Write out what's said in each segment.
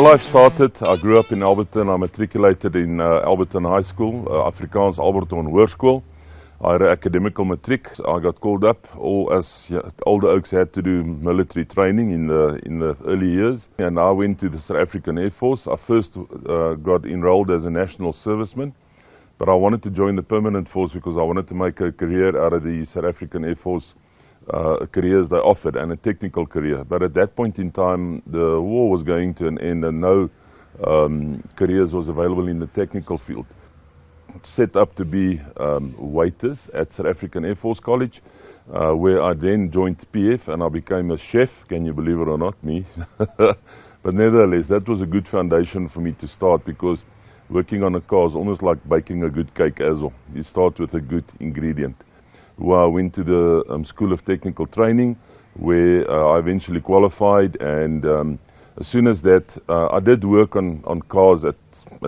life started, I grew up in Alberton. I matriculated in Alberton High School, Afrikaans Alberton Hoërskool. I had an academical matric. I got called up, all as older oaks had to do military training in the early years. And I went to the South African Air Force. I first got enrolled as a national serviceman, but I wanted to join the permanent force because I wanted to make a career out of the South African Air Force careers they offered, and a technical career. But at that point in time, the war was going to an end and no careers was available in the technical field. Set up to be waiters at South African Air Force College, where I then joined PF and I became a chef. Can you believe it or not, me? But nevertheless, that was a good foundation for me to start, because working on a car is almost like baking a good cake as well. You start with a good ingredient. I went to the School of Technical Training, where I eventually qualified, and as soon as that, I did work on cars at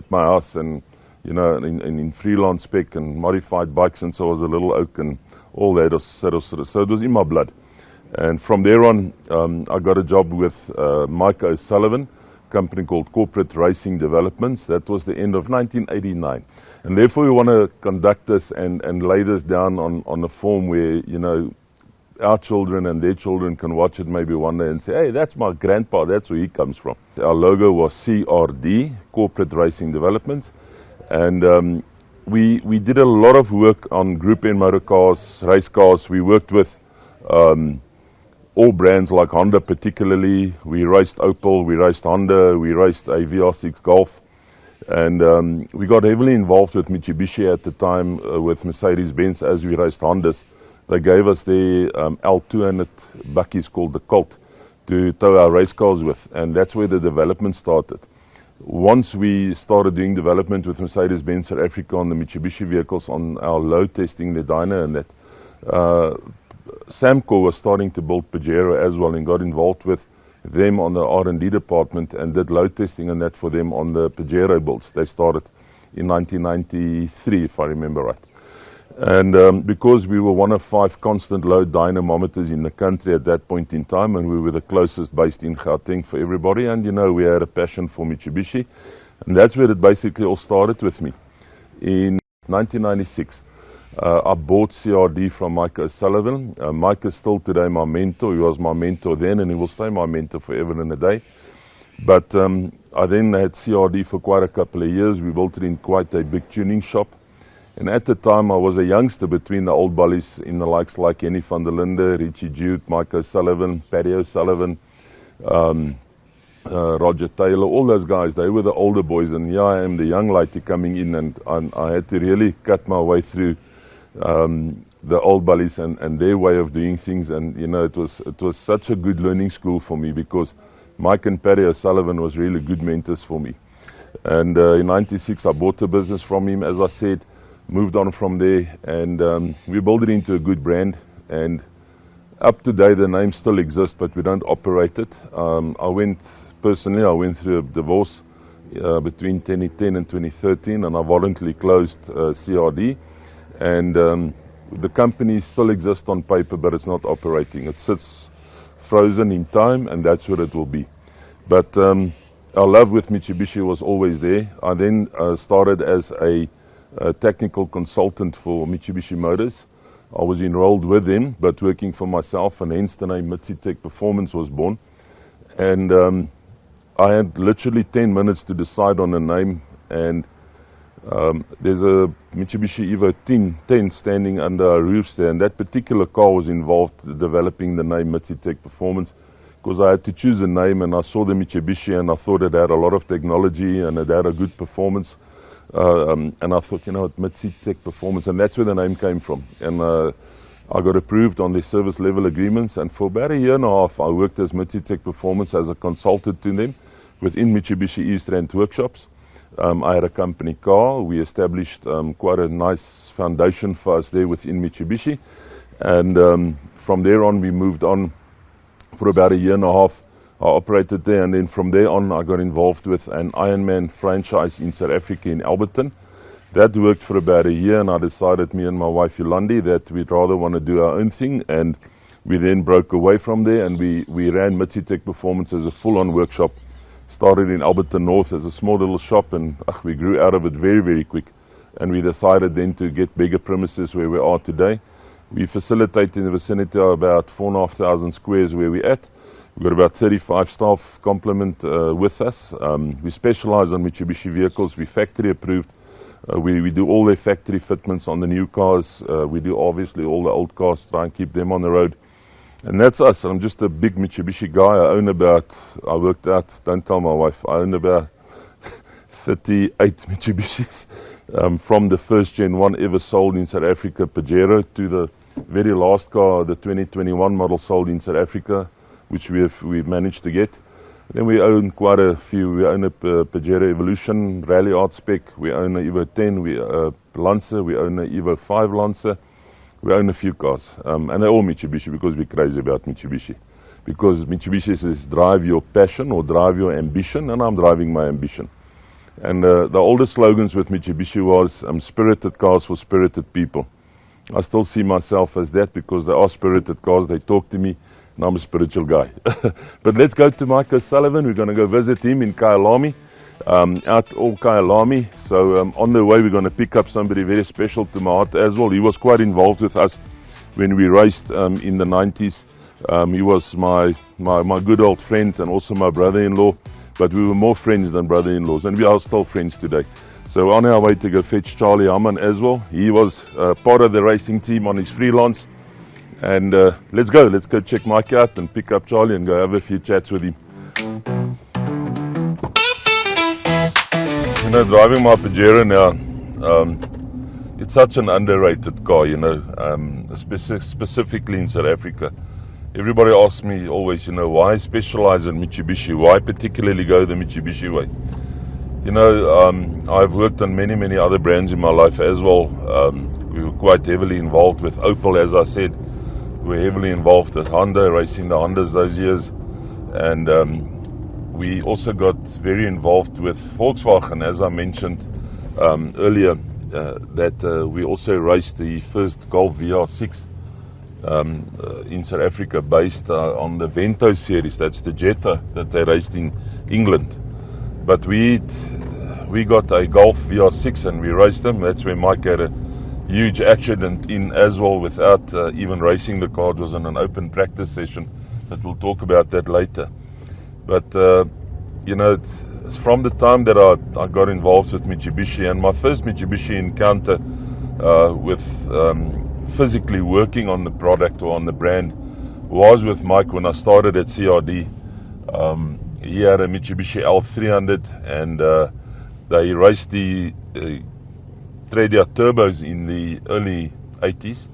my house, and you know, in freelance spec and modified bikes, and so I was a little oak and all that. So it was in my blood. And from there on, I got a job with Mike O'Sullivan, a company called Corporate Racing Developments. That was the end of 1989. And therefore we want to conduct this and lay this down on a form where, you know, our children and their children can watch it maybe one day and say, hey, that's my grandpa, that's where he comes from. Our logo was CRD, Corporate Racing Developments. And we did a lot of work on Group N motor cars, race cars. We worked with all brands like Honda particularly. We raced Opel, we raced Honda, we raced a VR6 Golf. And we got heavily involved with Mitsubishi at the time, with Mercedes-Benz as we raced Hondas. They gave us their L200 buckies called the Colt to tow our race cars with, and that's where the development started. Once we started doing development with Mercedes-Benz South Africa on the Mitsubishi vehicles, on our load testing, the dyno and that, Samco was starting to build Pajero as well, and got involved with them on the R&D department and did load testing and that for them on the Pajero builds. They started in 1993, if I remember right. And because we were one of 5 constant load dynamometers in the country at that point in time, and we were the closest based in Gauteng for everybody, and you know, we had a passion for Mitsubishi, and that's where it basically all started with me. In 1996, I bought CRD from Mike O'Sullivan. Mike is still today my mentor. He was my mentor then, and he will stay my mentor forever and a day. But I then had CRD for quite a couple of years. We built it in quite a big tuning shop. And at the time, I was a youngster between the old bullies in the likes like Henny van der Linde, Richie Jude, Mike O'Sullivan, Paddy O'Sullivan, Roger Taylor, all those guys. They were the older boys, and here I am, the young lady coming in, and I had to really cut my way through the old bullies and their way of doing things. And you know, it was such a good learning school for me, because Mike and Paddy O'Sullivan was really good mentors for me. And in 96, I bought the business from him, as I said. Moved on from there, and we built it into a good brand, and up to date the name still exists, but we don't operate it. I went through a divorce between 2010 and 2013, and I voluntarily closed CRD, and the company still exists on paper, but it's not operating. It sits frozen in time, and that's where it will be. But our love with Mitsubishi was always there. I then started as a technical consultant for Mitsubishi Motors. I was enrolled with them, but working for myself, and hence the name Mitsitech Performance was born. And I had literally 10 minutes to decide on a name, and there's a Mitsubishi Evo 10 standing under our roofs there, and that particular car was involved in developing the name Mitsitech Performance, because I had to choose a name, and I saw the Mitsubishi and I thought it had a lot of technology and it had a good performance. And I thought, you know, Mitsitech Performance, and that's where the name came from. And I got approved on the service level agreements, and for about a year and a half I worked as Mitsitech Performance as a consultant to them within Mitsubishi East Rand workshops. I had a company car. We established quite a nice foundation for us there within Mitsubishi, and from there on we moved on for about a year and a half. I operated there, and then from there on I got involved with an Ironman franchise in South Africa in Alberton. That worked for about a year, and I decided, me and my wife Yolandi, that we'd rather want to do our own thing, and we then broke away from there, and we ran Mitsitech Performance as a full-on workshop Started in Alberton North as a small little shop, and we grew out of it very, very quick. And we decided then to get bigger premises where we are today. We facilitate in the vicinity of about 4,500 squares where we're at. We've got about 35 staff complement with us. We specialize on Mitsubishi vehicles. We're factory approved. We do all their factory fitments on the new cars. We do obviously all the old cars, try and keep them on the road. And that's us. I'm just a big Mitsubishi guy. I worked out, don't tell my wife, I own about 38 Mitsubishis. From the first Gen 1 ever sold in South Africa, Pajero, to the very last car, the 2021 model sold in South Africa, which we've managed to get. Then we own quite a few. We own a Pajero Evolution Rally Art Spec. We own a Evo 10, Lancer. We own a Evo 5 Lancer. We own a few cars, and they're all Mitsubishi because we're crazy about Mitsubishi. Because Mitsubishi says drive your passion or drive your ambition, and I'm driving my ambition. And the oldest slogans with Mitsubishi was spirited cars for spirited people. I still see myself as that because they are spirited cars. They talk to me, and I'm a spiritual guy. But let's go to Mike O'Sullivan. We're going to go visit him in Kyalami, out all Kyalami. So on the way, we're going to pick up somebody very special to my heart as well. He was quite involved with us when we raced in the 90s. He was my good old friend and also my brother-in-law. But we were more friends than brother-in-laws, and we are still friends today. So on our way to go fetch Charlie Hamman as well. He was part of the racing team on his freelance. And let's go check Mike out and pick up Charlie and go have a few chats with him. You know, driving my Pajero now, it's such an underrated car, you know, specifically in South Africa. Everybody asks me always, you know, why specialize in Mitsubishi? Why particularly go the Mitsubishi way? You know, I've worked on many other brands in my life as well. We were quite heavily involved with Opel, as I said. We were heavily involved with Honda, racing the Hondas those years. And we also got very involved with Volkswagen, as I mentioned earlier, that we also raced the first Golf VR6 in South Africa, based on the Vento series. That's the Jetta that they raced in England. But we got a Golf VR6 and we raced them. That's where Mike had a huge accident in as well, without even racing the car. It was on an open practice session, but we'll talk about that later. But you know, it's from the time that I got involved with Mitsubishi, and my first Mitsubishi encounter with physically working on the product or on the brand was with Mike when I started at CRD. He had a Mitsubishi L300, and they raced the Tradia turbos in the early 80s,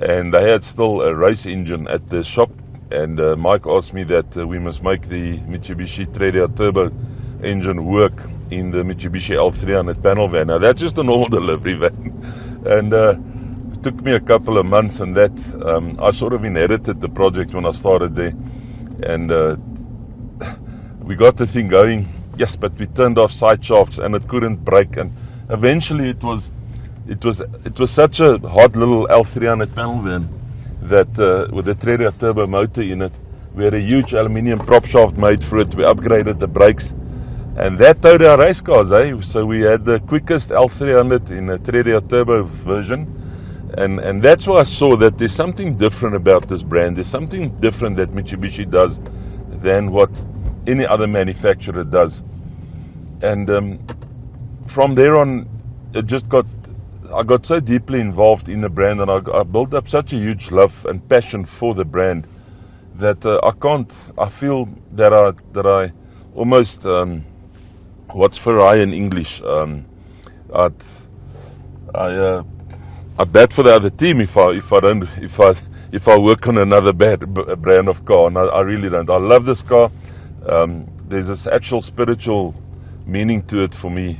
and they had still a race engine at the shop. And Mike asked me that we must make the Mitsubishi Tradia turbo engine work in the Mitsubishi L300 panel van. Now that's just a normal delivery van, and it took me a couple of months, and that I sort of inherited the project when I started there, and we got the thing going. Yes, but we turned off side shafts and it couldn't brake, and eventually it was such a hot little L300 panel van that with the Tradia turbo motor in it, we had a huge aluminium prop shaft made for it. We upgraded the brakes, and that towed our race cars, So we had the quickest L300 in a Tradia turbo version, and that's why I saw that there's something different about this brand. There's something different that Mitsubishi does than what any other manufacturer does. And from there on, I got so deeply involved in the brand, and I built up such a huge love and passion for the brand that I feel that I almost, what's Ferrari in English? I bat for the other team if I work on another brand of car, and I really don't. I love this car. There's this actual spiritual meaning to it for me.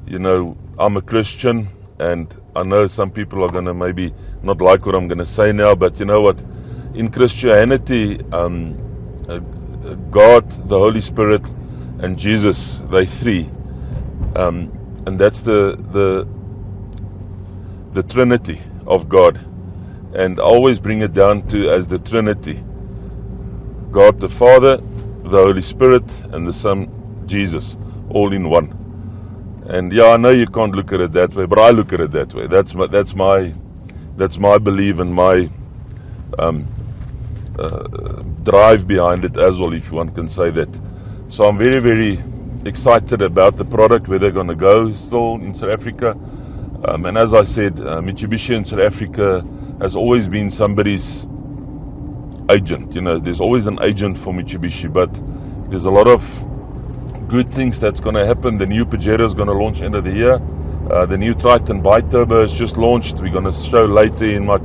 You know, I'm a Christian, and I know some people are going to maybe not like what I'm going to say now, but you know what? In Christianity, God, the Holy Spirit, and Jesus, they three, and that's the Trinity of God. And I always bring it down to as the Trinity: God the Father, the Holy Spirit, and the Son, Jesus, all in one. And yeah, I know you can't look at it that way, but I look at it that way. That's my belief and my drive behind it as well, if one can say that. So I'm very, very excited about the product, where they're going to go still in South Africa. And as I said, Mitsubishi in South Africa has always been somebody's agent. You know, there's always an agent for Mitsubishi, but there's a lot of good things that's going to happen. The new Pajero is going to launch end of the year. The new Triton Biturbo has just launched. We're going to show later in my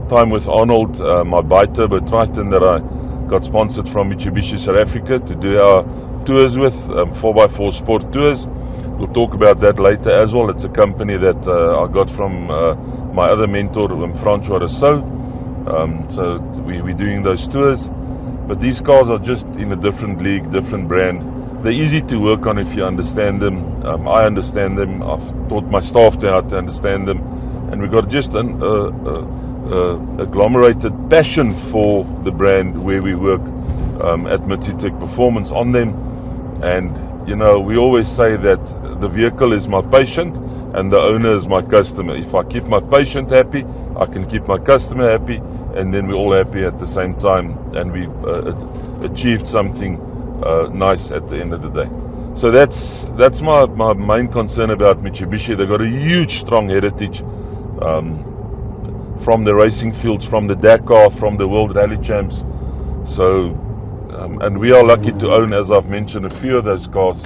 time with Arnold my Biturbo Triton that I got sponsored from Mitsubishi South Africa to do our tours with, 4x4 sport tours. We'll talk about that later as well. It's a company that I got from my other mentor, Francois Rousseau. So we're doing those tours. But these cars are just in a different league, different brand. They're easy to work on if you understand them. I understand them. I've taught my staff how to understand them. And we've got just an agglomerated passion for the brand where we work at Mitsitech Performance on them. And, you know, we always say that the vehicle is my patient and the owner is my customer. If I keep my patient happy, I can keep my customer happy, and then we're all happy at the same time, and we've achieved something nice at the end of the day. So that's my main concern about Mitsubishi. They've got a huge, strong heritage from the racing fields, from the Dakar, from the World Rally Champs. So, and we are lucky to own, as I've mentioned, a few of those cars,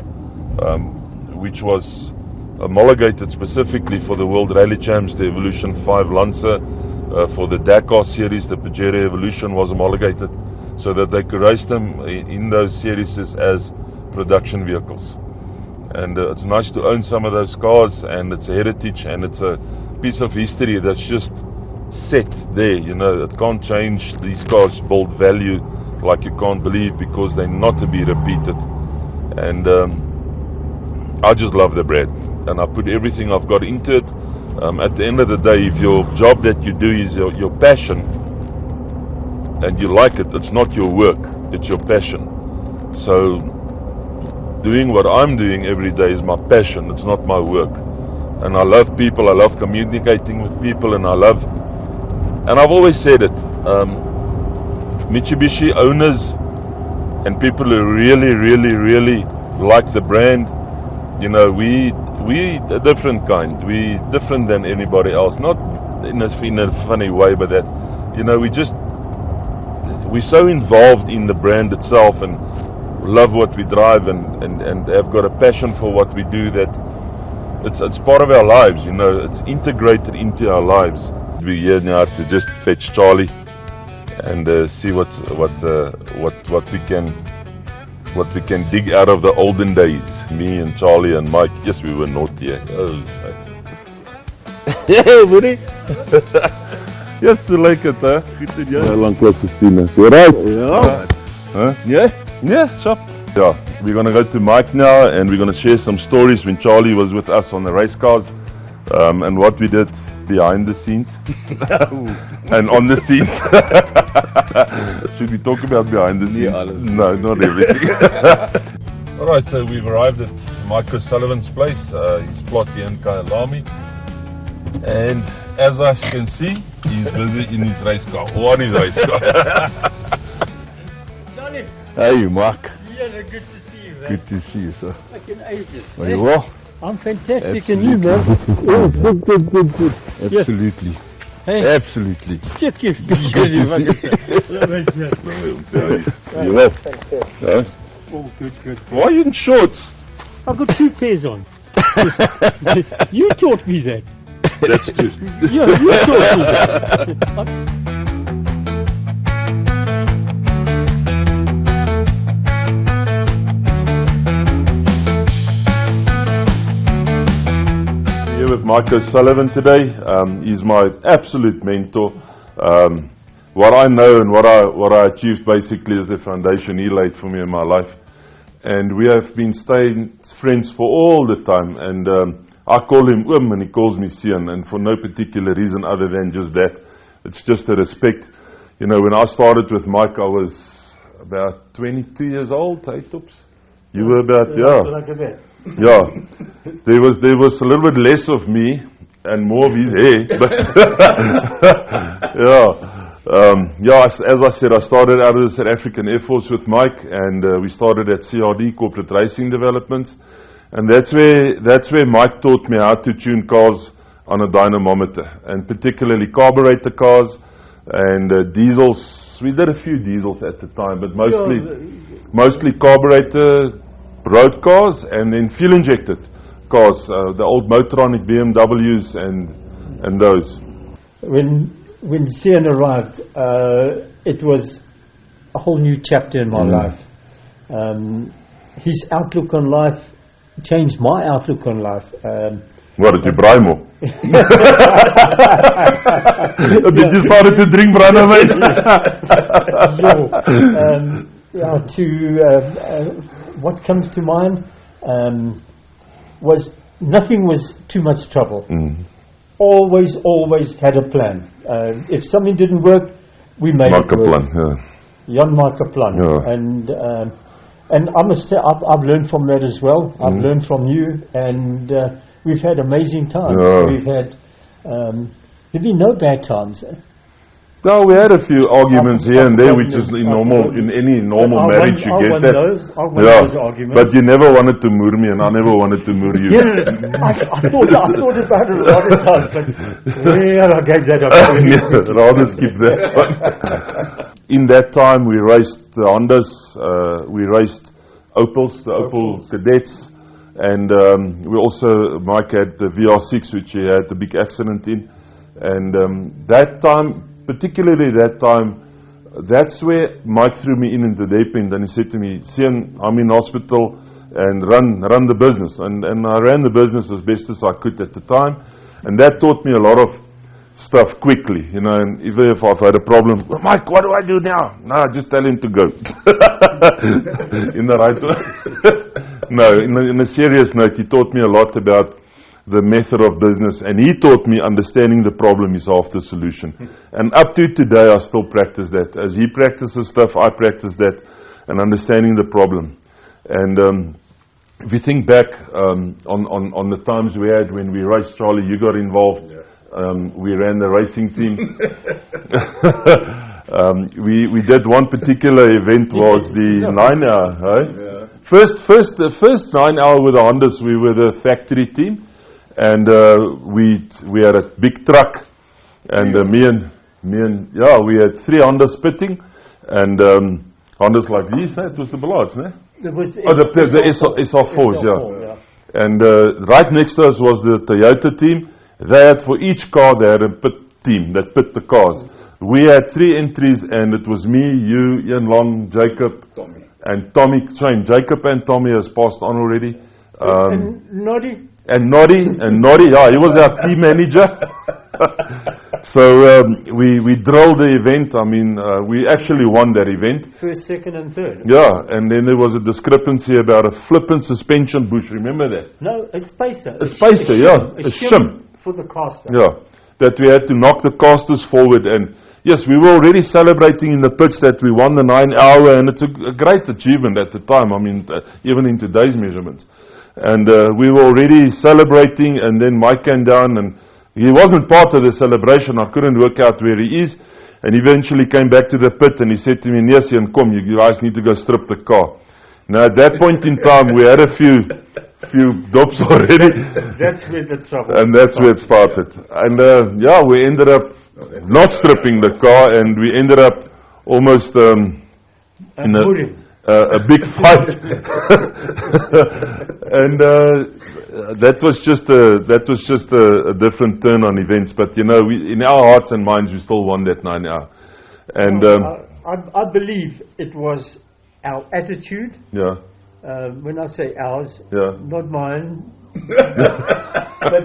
which was homologated specifically for the World Rally Champs. The Evolution 5 Lancer, for the Dakar series, the Pajero Evolution was homologated so that they could race them in those series as production vehicles. And it's nice to own some of those cars, and it's a heritage, and it's a piece of history that's just set there. You know, it can't change. These cars build value like you can't believe, because they're not to be repeated. And I just love the brand, and I put everything I've got into it. At the end of the day, if your job that you do is your passion and you like it, it's not your work, it's your passion. So doing what I'm doing every day is my passion, it's not my work. And I love people, I love communicating with people, and I've always said it, Mitsubishi owners and people who really, really, really like the brand, you know, we a different kind. We different than anybody else. Not in a funny way, but that, you know, we're so involved in the brand itself and love what we drive and have got a passion for what we do, that it's part of our lives. You know, it's integrated into our lives. We're here now to just fetch Charlie and see what we can dig out of the olden days. Me and Charlie and Mike. Yes, we were naughty. Oh, hey, buddy. Yes, you like it, huh? Good to you. How long close to see us? You right? Yeah. Huh? Yeah? Yeah, sure. Yeah, we're going to go to Mike now, and we're going to share some stories when Charlie was with us on the race cars, and what we did behind the scenes and on the scenes. Should we talk about behind the scenes? No, not everything. Alright, so we've arrived at Mike O'Sullivan's place, his plot here in Kyalami. And as I can see, he's busy in his race car, or on his race car. Johnny! Hey, Mark. Yeah, good to see you, man. Good to see you, sir. Like in ages. Are you well? I'm fantastic, Absolutely. and you, man? Oh, good. Absolutely. Hey. Absolutely. Check you. You well? Huh? Oh, good. Why are you in shorts? I've got 2 pairs on. You taught me that. That's true. Yeah, you taught me that. Here with Mike O'Sullivan today. He's my absolute mentor. What I know and what I achieved basically is the foundation he laid for me in my life. And we have been staying friends for all the time. And I call him and he calls me Sian, and for no particular reason other than just that. It's just a respect. You know, when I started with Mike, I was about 22 years old, hey, Tops? You were about, yeah. Like a bit. Yeah. There was a little bit less of me and more of his hair. But yeah. As I said, I started out of the South African Air Force with Mike, and we started at CRD, Corporate Racing Developments. And that's where Mike taught me how to tune cars on a dynamometer, and particularly carburetor cars and diesels. We did a few diesels at the time, but mostly carburetor road cars, and then fuel injected cars, the old Motoronic BMWs and those. When Cian arrived, it was a whole new chapter in my life. His outlook on life changed my outlook on life. What, did you braai more? Did you start to drink brandewyn? What comes to mind was nothing was too much trouble. Always had a plan. If something didn't work, we made it work. Plan, yeah. Jan maak 'n plan. Yeah. And I must say, I've learned from that as well. I've learned from you, and we've had amazing times. Yeah. We've had there've been no bad times. No, we had a few arguments here and there, which is in any normal marriage you get that. I won those arguments. But you never wanted to moor me, and I never wanted to moor you. I thought about it a lot of times, but I gave that up. Rather skip that one. In that time, we raced the Hondas, we raced Opels, the Opel Cadets, and Mike had the VR6, which he had the big accident in. And particularly that time, that's where Mike threw me into the deep end, and he said to me, Cian, I'm in hospital, and run the business. And I ran the business as best as I could at the time, and that taught me a lot of stuff quickly, and even if I've had a problem, well, Mike, what do I do now? No, just tell him to go. In the right way. No, in a serious note, he taught me a lot about the method of business, and he taught me understanding the problem is half the solution. And up to today, I still practice that. As he practices stuff, I practice that, and understanding the problem. And if you think back on the times we had when we raced, Charlie, you got involved. We ran the racing team. We did one particular event, was the 9-hour. Right? Yeah. The first 9-hour with the Hondas, we were the factory team. And we had a big truck, and we had 3 Hondas pitting, and Hondas like these, it was the Ballards, ne? The SR4s, yeah. And right next to us was the Toyota team. They had, for each car, they had a pit team that pit the cars. We had 3 entries, and it was me, you, Ian Long, Jacob, Tommy. And Tommy. Shane, Jacob and Tommy has passed on already. And Noddy. And Noddy, yeah, he was our team manager. So we drilled the event. I mean, we actually won that event. First, second, and third. Yeah, and then there was a discrepancy about a flippant suspension bush. Remember that? No, a spacer. A spacer, yeah, a shim for the caster. Yeah, that we had to knock the casters forward. And yes, we were already celebrating in the pitch that we won the 9-hour, and it's a great achievement at the time. I mean, even in today's measurements. And we were already celebrating, and then Mike came down, and he wasn't part of the celebration. I couldn't work out where he is, and eventually came back to the pit, and he said to me, Nesian, come, you guys need to go strip the car. Now at that point in time, we had a few dops already. That's where the trouble. And that's where it started. And we ended up not stripping the car, and we ended up almost in a big fight. And that was just a different turn on events. But in our hearts and minds, we still won that 9-hour. And I believe it was our attitude. Yeah. When I say ours, yeah, not mine. But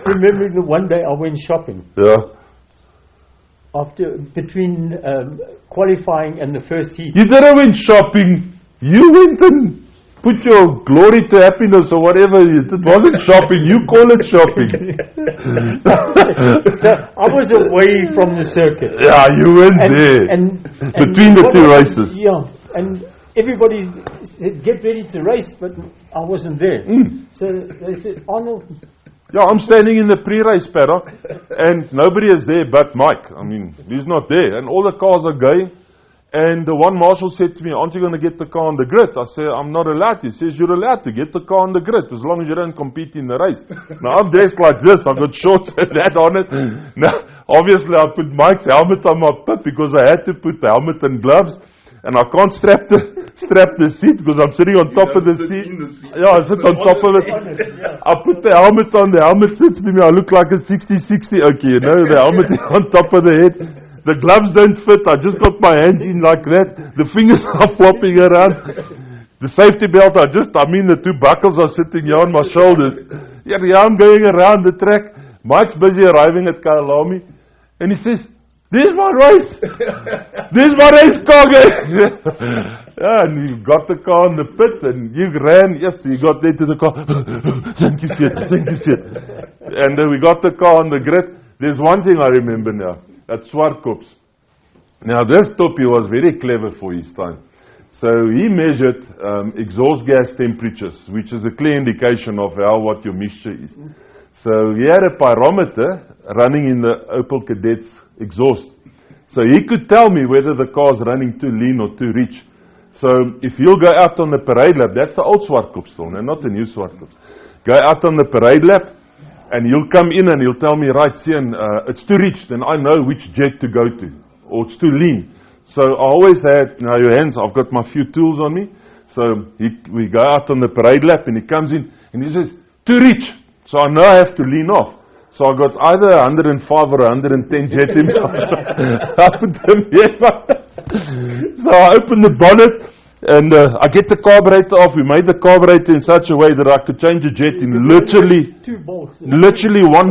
remembering that one day I went shopping. Yeah. Between qualifying and the first heat. You didn't went shopping. You went and put your glory to happiness or whatever. It wasn't shopping. You call it shopping. So I was away from the circuit. Yeah, you went there. And between the two races. Yeah. and everybody said, get ready to race, but I wasn't there. So they said, Arnold, Yeah, I'm standing in the pre-race paddock, and nobody is there but Mike. I mean, he's not there, and all the cars are going. And the one marshal said to me, aren't you going to get the car on the grid? I said, I'm not allowed to. He says, you're allowed to get the car on the grid as long as you don't compete in the race. Now, I'm dressed like this. I've got shorts and that on it. Now, obviously, I put Mike's helmet on my pit because I had to put the helmet and gloves. And I can't strap the seat because I'm sitting on top of the seat. Yeah, I sit on top of it. I put the helmet on. The helmet sits to me. I look like a 60-60. Okay, you know, the helmet is on top of the head. The gloves don't fit. I just got my hands in like that. The fingers are flopping around. The safety belt, the two buckles are sitting here on my shoulders. Yeah, I'm going around the track. Mike's busy arriving at Kyalami. And he says, there's my race. There's my race car going. Yeah, and you got the car in the pit and you ran. Yes, you got there to the car. Thank you, Sid. Thank you, Sid. And we got the car on the grid. There's one thing I remember now. At Swartkops. Now this Toppie was very clever for his time. So he measured exhaust gas temperatures, which is a clear indication of what your mixture is. So he had a pyrometer running in the Opel Kadet's exhaust. So he could tell me whether the car's running too lean or too rich. So if you'll go out on the parade lap, that's the old Swartkops still, not the new Swartkops. Go out on the parade lap, and he'll come in and he'll tell me, right, Sian, it's too rich, then I know which jet to go to. Or it's too lean. So I always had, your hands, I've got my few tools on me. So we go out on the parade lap and he comes in and he says, too rich. So I know I have to lean off. So I got either 105 or 110 jet in I put them here. So I open the bonnet. And I get the carburetor off. We made the carburetor in such a way that I could change a jet in literally 1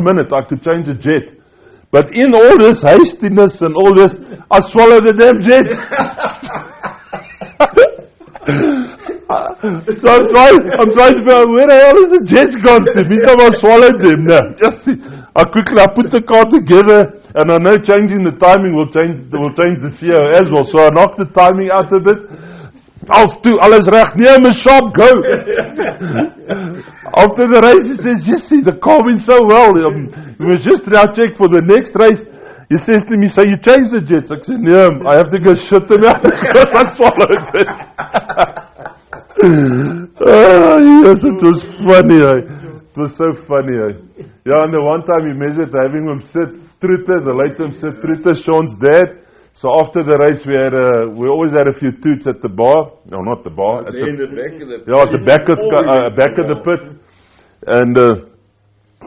minute. I could change a jet. But in all this hastiness and all this, I swallowed the damn jet. So I'm trying to figure out where the hell is the jets gone to? Meantime I swallowed them. Now, just see, I put the car together, and I know changing the timing will change the CO as well. So I knocked the timing out a bit. Als toe, alles reg, neem a shop, go. After the race, he says, you see, the car went so well. He was just now checked for the next race. He says to me, so you changed the jets? I said, no, I have to go shit them out because I swallowed it. Yes, it was funny. It was so funny. Yeah, and the one time he measured having him sit Trutte, the late him sit Trutte, Sean's dad. So after the race, we always had a few toots at the bar. No, not the bar. At the back of the pit. And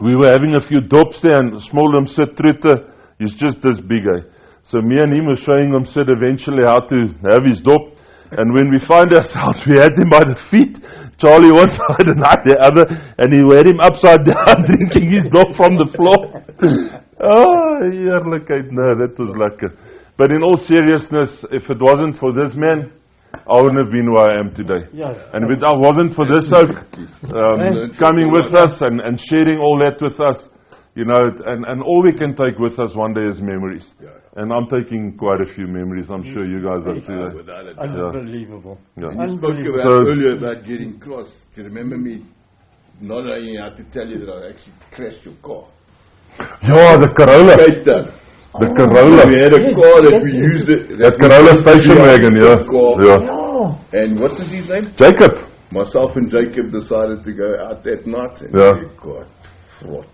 we were having a few dops there, and small him sit Trutte, he's just this big. So me and him were showing him Sid eventually how to have his dop. And when we find ourselves, we had him by the feet. Charlie one side and I the other. And he had him upside down drinking his dop from the floor. Oh, heerlijkheid. No, that was lekker. But in all seriousness, if it wasn't for this man, I wouldn't have been where I am today. Yeah. And if it wasn't for this oak coming with us and sharing all that with us, and all we can take with us one day is memories. Yeah. And I'm taking quite a few memories. I'm sure you guys are too. Unbelievable. Yeah. You spoke about earlier about getting cross. Do you remember me not knowing how to tell you that I actually crashed your car? Yeah, the Corolla. The Corolla. We had a car that we used it. That Corolla station wagon, yeah. And what's his name? Jacob. Myself and Jacob decided to go out that night and we got fraught.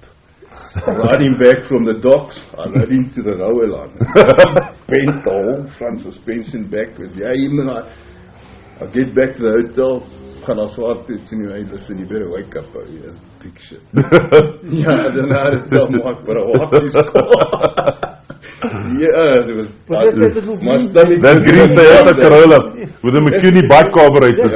Riding back from the docks, I rode into the railway line. Bent the whole front suspension backwards. Yeah, even I get back to the hotel. Can I start to me, hey, listen, you better wake up, bro. He has big shit. I don't know how to tell Mark, but I want this car. Yeah, it was. My stomach. That green Toyota Corolla with a McCune bike carburetor.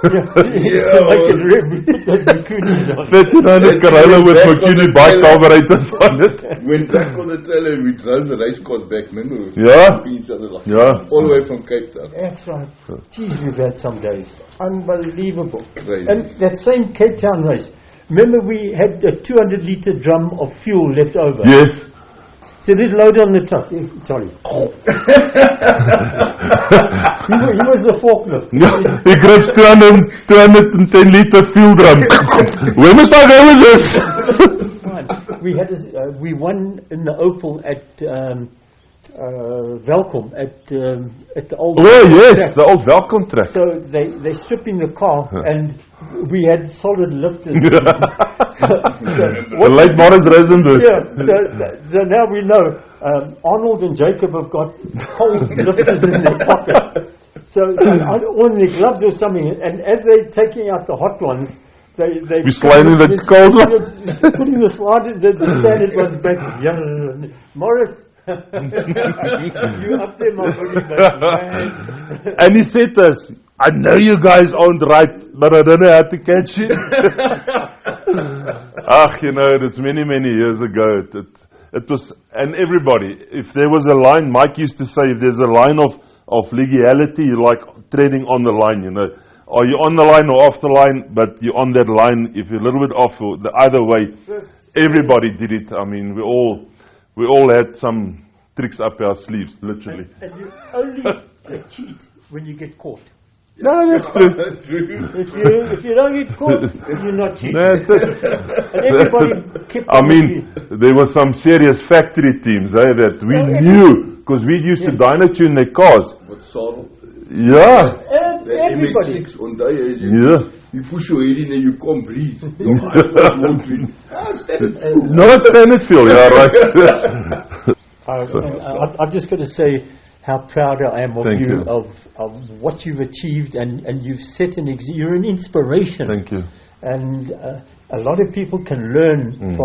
Like a rib. 39 Corolla with McCune bike carburetors on it. Went back on the trailer and we drove the race cars back. Remember? All the way from Cape Town. That's right. Jeez, we've had some days. Unbelievable. Crazy. And that same Cape Town race. Remember we had a 200-litre drum of fuel left over. Yes. So let's load on the truck. Sorry. he was the forklift. He grips 210 liter fuel drum. Where must I go with this? We won in the Opal at Welkom at the old. Oh yes, track. the old Welkom track. So they stripping the car and we had solid lifters. The late Morris Rosenberg. Yeah, so now we know Arnold and Jacob have got whole lifters in their pocket. So on their gloves or something, and as they're taking out the hot ones, we sliding the cold ones. Putting the standard ones back. Yeah, Morris. You up there, my buddy, man. And he said to us, I know you guys aren't right, but I don't know how to catch you. It's many, many years ago. It was, and everybody, if there was a line, Mike used to say, if there's a line of legality, you're like treading on the line, Are you on the line or off the line? But you're on that line. If you're a little bit off, the other way, everybody did it. I mean, we all had some tricks up our sleeves, literally. And you only cheat when you get caught. No, that's true. If you don't get caught, you're not cheating. That's it. And everybody kept there were some serious factory teams that we knew, because we used to dyno-tune their cars. With Sorrel. Yeah. Everybody. MX6 on die, you push your head in and you can't breathe. No, it's standard feel, yeah, right. I've just got to say how proud I am of you. Of what you've achieved, and you've set you're an inspiration. Thank you. And a lot of people can learn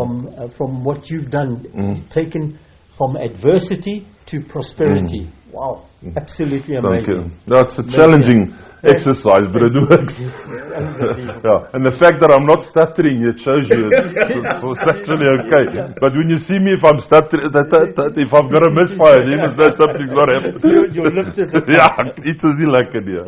from what you've done, taken from adversity to prosperity. Wow, absolutely amazing. Thank you. That's a challenging exercise, but it works. Yeah. And the fact that I'm not stuttering, it shows you it's actually okay. But when you see me, if I'm stuttering, if I'm going to misfire, you must know something's not happening. You're lifted. Yeah, it was like it, yeah.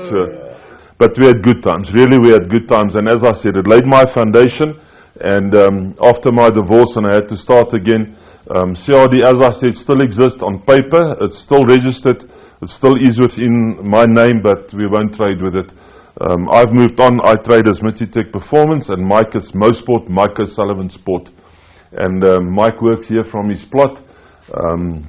Sure. But we had good times. Really, we had good times. And as I said, it laid my foundation. And after my divorce, and I had to start again, CRD, as I said, still exists on paper. It's still registered. It still is within my name, but we won't trade with it. I've moved on. I trade as Mitsitech Performance, and Mike is Mosport, Mike is Sullivan Sport. And Mike works here from his plot.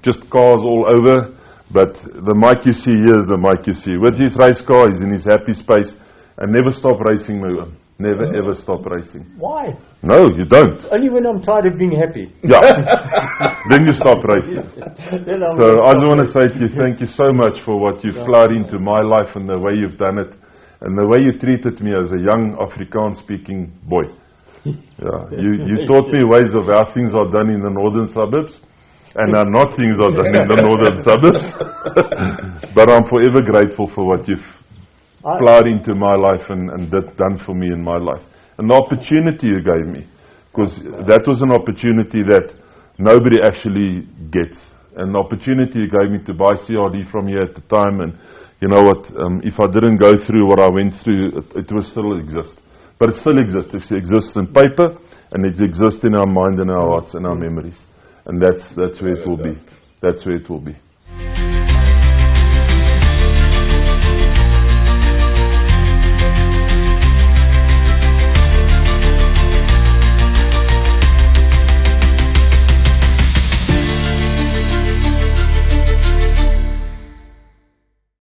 Just cars all over. But the Mike you see here is the Mike you see. With his race car, he's in his happy space. And never stop racing, Mouan. Never ever stop racing. Why? No, you don't. Only when I'm tired of being happy. Yeah. Then you stop racing. So I just want to say to you, thank you so much for what you've plowed into my life and the way you've done it. And the way you treated me as a young Afrikaans-speaking boy. Yeah. You taught me ways of how things are done in the northern suburbs. And how not things are done in the northern suburbs. But I'm forever grateful for what you've plowed into my life and done for me in my life. And the opportunity you gave me, because that was an opportunity that nobody actually gets. An opportunity you gave me to buy CRD from you at the time, and you know what, if I didn't go through what I went through, it would still exist. But it still exists. It exists in paper, and it exists in our mind and our hearts and our memories. And that's where it will be. That's where it will be.